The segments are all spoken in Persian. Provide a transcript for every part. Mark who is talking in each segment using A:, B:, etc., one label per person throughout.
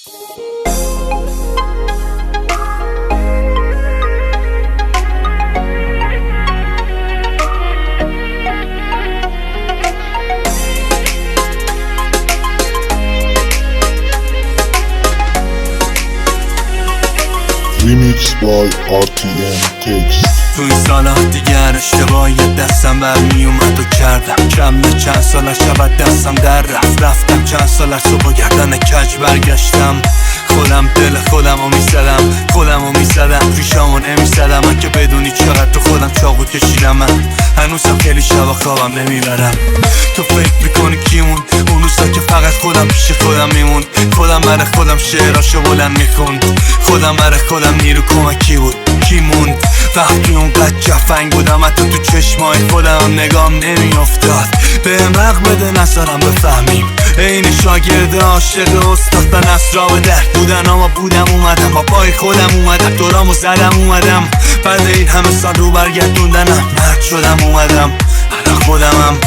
A: Remix by RTM Text.
B: تو این سالا دیگر اشتباهی دستم برمی اومد و کردم کم به چند سالش شود دستم در رفتم چند سالش صبح گردن کج برگشتم خودم دل خودم رو میزدم ریشامو نمیزدم من که بدونی چقدر تو خودم چاقو کشیدم من هنوزم خیلی شبا خوابم نمیبرم تو فکر میکنی کیمون اون روزا که فقط خودم پیش خودم میمون خودم برای خودم شعراشو بلند میخوند خودم برای خودم نیرو کمکی بود کی موند وقتی اونقدر جفنگ بودم حتی تو چشمای خودم نگام نمیافتاد بهم رق بده نذارم بفهمیم این شاگرد عاشق استاد به نصرا به در بودن اما بودم اومدم با پای خودم اومدم دورامو زدم اومدم بعد این همه سال رو برگردوندنم مرد شدم اومدم الان خودمم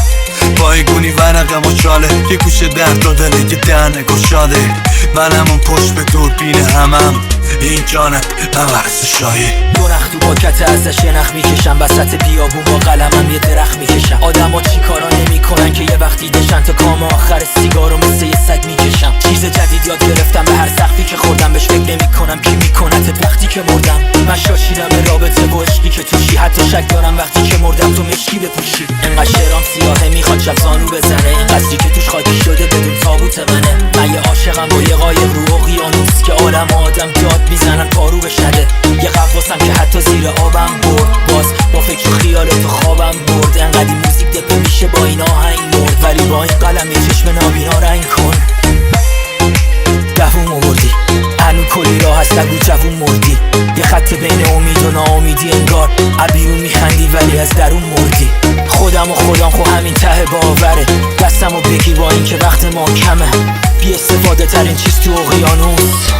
B: پایگونی ورقم و چاله یه گوشه درد و دله یه دهنه گشاده منم اون پشت به دوربین همم این جانت نمرس شاهی
C: دو نخ تو پاکت ازش یه نخ میکشم وسط بیابون با قلمم یه درخت میکشم آدم ها چی کارا نمیکنن که یه وقتی دشن تا کام آخر سیگارو مثل یه سگ میکشم چیز جدید یاد گرفتم به هر سقفی که خوردم بهش فکر نمیکنم کی میکنتت وقتی که مردم من شاشیدم به رابطه با عشقی که توشی حتی شک دارم وقتی که مردم تو مشکی بپوشی انقدر شعرام سیاهه میخواد شب زانو بزنه این قصری که توش خاکی شده بدون تابوت منه من یه عاشقم با یه قایق رو اقیانوس که عالم آدم داد میزنن پارو بشنده یه قفاسم که حتی زیر آبم برد باز با فکر و خیال تو خوابم برد انقدی موزیک دپه میشه با این آهنگ مرد ولی با این قلم یه چشم نابینا رنگ کن دووم آوردی هنو کلی راه هست نگو جوون مردی یه خط بین امید و ناامیدی انگار عبیرون میخندی ولی از درون مردی خودم خو همین ته باوره دستمو بگی با این که وقت ما کمه بی استفاده ترین چیز تو اقیانوس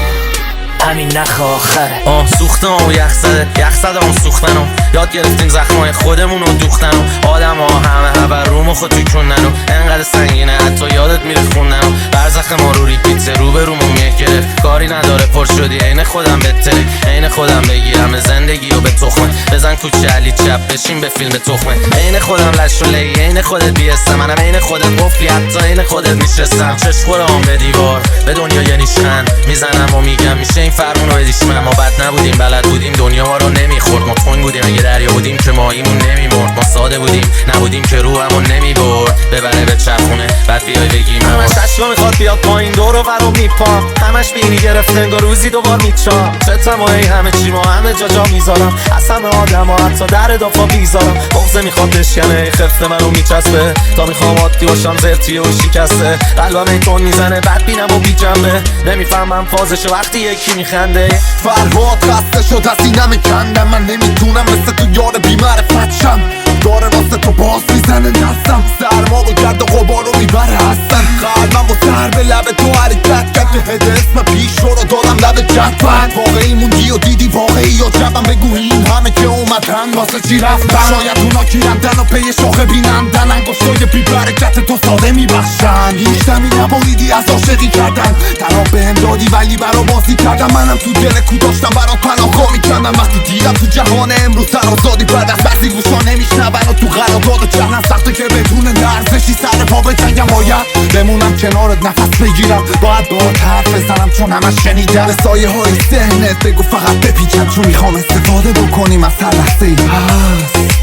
C: همین نخ آخره
D: سوختم و یخ زدم سوختنم یاد گرفتیم زخمای خودمون رو دوختنم آدم ها همه هبر رومو خود توی انقدر سنگینه حتی یادت میره خوندنم برزخ ما رو ریپیت رو به رومو میه گرفت کاری نداره پر شدی عین خودم بهتره عین خودم بگیرم زندگی و به تخمه بزن کوچه علی چپ بشین به فیلم تخمه عین خودم لش و لی عین خودت بیستم منم عین خودت قفلی حتی عین خودت نشستم چش خورم به دیوار به دنیا یه نیشخند میزنم و میگم میشه این فرمونو بدیش ما بد نبودیم بلد بودیم دنیا ما رو نمیخورد ما تنگ بودیم اگه دریا بودیم که ماهیمون نمیمرد ما ساده بودیم نبودیم که روحمون نمیبرد ببره به چرخونه بعد بیای بگیم همش عشقا میخواد بیاد پایین دور و برو میپام همش بینی گرفته انگار روزی دوبار میچام چتمایی همه چی ما همه جا میذارم از همه آدم ها حتی در دافا بیزارم بغضه میخواد بشکنه خفته منو میچسبه تا میخوام عادی باشم زرتیه و شکسته قلبم ایتون میزنه بعد بینم و بی جنبه نمیفهمم فازش وقتی یکی میخنده
E: فرهاد خسته شد از اینم کندم من نمیتونم مثل تو یار بی‌معرفت شم داره واسه تو باز میزنه نستم سرما رو گرد و غبار رو میبره هستم قلبم با سر به لب تو حرکت کرد که هده اسم پیش رو دادم لب جدول واقعی موندی و دیدی واقعی یا جبم بگو این همه که اومدن واسه چی رفتن شاید اونا گیرندن و پی شاخه بینندن انگشتای بی برکت تو ساده میبخشن هیچ دمی نبریدی از عاشقی کردن تنها بهم دادی ولی برا بازی کردم منم تو دل کو داشتم برات پناهگاه میکردم وقتی دیدم تو جهان امروز سرازادی بعد از بعضی گوشا نمیشنون و تو قرارداد چرنم سخته که بدون لرزشی سر پا بجنگم باید بمونم کنارت نفس بگیرم باید باهات حرف بزنم چون همش شنیدم به سایه های ذهنت بگو فقط بپیچم چون میخوام استفاده بکنیم از هر لحظه ای هست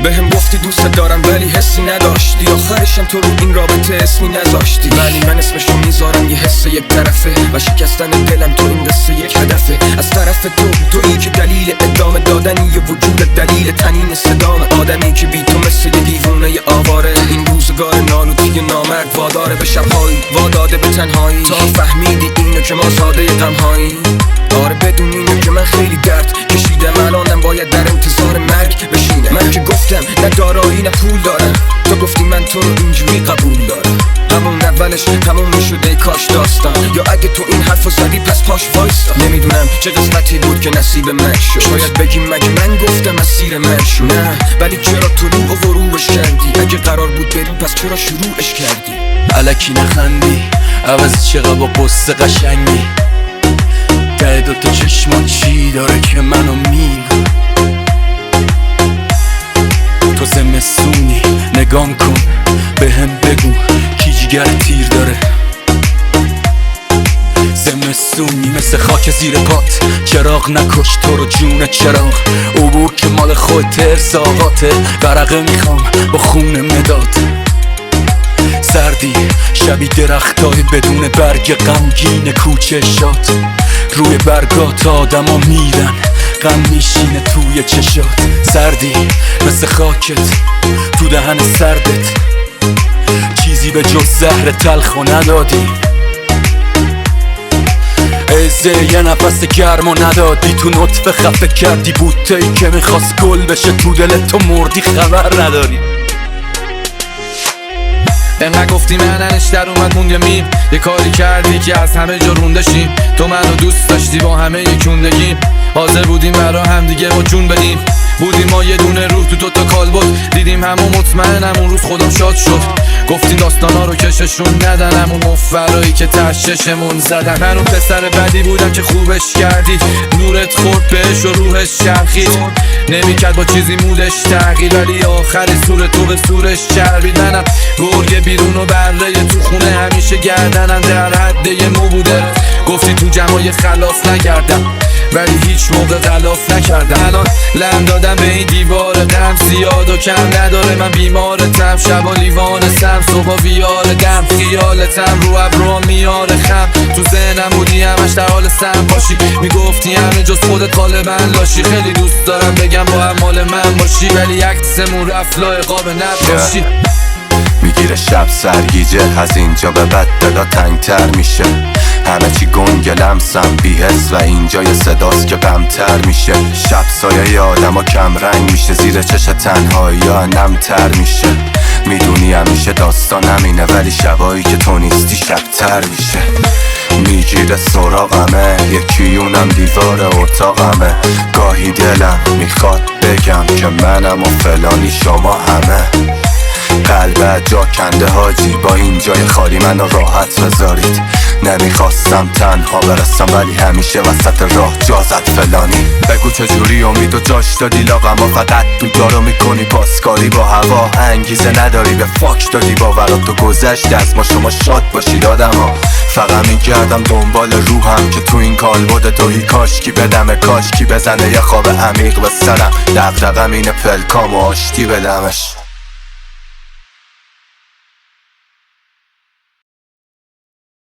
F: بهم گفتی دوست دارم ولی حسی نداشتی آخرشم تو رو این رابطه اسمی نذاشتی ولی من اسمشو میذارم یه حس یک طرفه و شکستن دلم تو این قصه یک هدفه از طرف تویی که دلیل ادامه دادنی یه وجود دلیل تنین صدام آدمی که بی تو مثل یه دیوونه یه آواره این روزگار نالوتی نامرد واداره به شبهایی واداده به تنهایی تا فهمیدی اینو که ما ساده غمهایی آره بدون اینو دارایی نه پول دارم. تو گفتی من تو رو اینجوری قبول دارم. همون اولش تموم میشده کاش داستان، یا اگه تو این حرفو زدی پس پاش وایستا. نمیدونم چه قسمتی بود که نصیب من شد. شاید بگیم مگه من گفتم مسیر من شد. نه ولی چرا طلوع و غروبش کردی؟ اگه قرار بود بری پس چرا شروعش کردی؟
B: الکی نخندی عوض چقدر با قصه قشنگی. ته دوتا چشمان چی داره که منو میگه؟ تو زمستونی نگام کن به هم بگو کی جگر تیر داره. زمستونی مثل خاک زیر پات، چراغ نکش تو رو جون چراغ. عبور که مال خودت ارساقاته، ورقه میخوام با خون مداد. سردی شبیه درختای بدون برگ غمگین کوچه شاد. روی برگات آدما میرن غم میشینه توی چشات. سردی مثل خاکت تو دهن سردت، چیزی به جز زهر تلخو ندادی. ازه یه نفس گرمو ندادی، تو نطفه خفه کردی بوته‌ای که میخواست گل بشه، تو دلت تو مردی خبر نداری.
G: انقدر گفتی مننش در اومد موند میم، یه کاری کردی که از همه جا رونده شیم. تو منو دوست داشتی با همه یکوندگیم، حاضر بودیم برا هم دیگه ما جون بدیم. بودیم ما یه دونه روح تو دوتا کالبد، دیدیم همون مطمئنم اون روز خودم شاد شد. گفتیم داستانا رو کششون ندن، همون مفرایی که تششمون زدن. من اون پسر بدی بودم که خوبش کردی، نورت خورد بهش و روحش چرخید. نمیکرد با چیزی مودش تغییر، ولی آخر سور تو به سورش چربید. منم گرگ بیرون و بره تو خونه، همیشه گردنم در حد یه مو بوده. گفتی تو جمعای خلاف نکردم، ولی هیچ موقع غلاف نکردم. الان لم دادم به این دیوار غم، زیاد و کم نداره من بیمارتم. شبا لیوانستم صبح ویار دم، خیالتم رو ابرو میاره خم. تو ذهنم بودی همش در حال سم باشی، میگفتی همه جز خودت غالبا لاشی. خیلی دوست دارم بگم با هم مال من باشی، ولی عکسمون رفت لایقاب نباشی.
H: میگیره شب سرگیجه، از اینجا به بعد دلا تنگتر میشه. همه چی گنگ لمسم بی‌حس و اینجا یه صداست که غم‌تر میشه. شب سایه آدم ها کم رنگ میشه، زیر چش تنهایی ها نمتر میشه. میدونی همیشه داستان همینه، ولی شبایی که تو نیستی شبتر میشه. میگیره سراغمه یکی اونم دیوار اتاقمه. گاهی دلم میخواد بگم که منم و فلانی شما همه. قلبت جا کنده حاجی، با این جای خالی منو راحت بذارید. نمیخواستم تنها برسم ولی همیشه وسط راه جا زد فلانی. بگو چجوری امید و جاش دادی لاغم، فقط دودارو میکنی پاسکاری با هوا. انگیزه نداری به فاک دادی باورات تو گذشت از ما، شما شاد باشید آدم ها. فقط میگردم دنبال روحم که تو این کالبد توهی کاشکی بدمه، کاشکی بزنه یه خواب عمیق به سرم. دغدغم اینه پلکام و آشتی بدمش.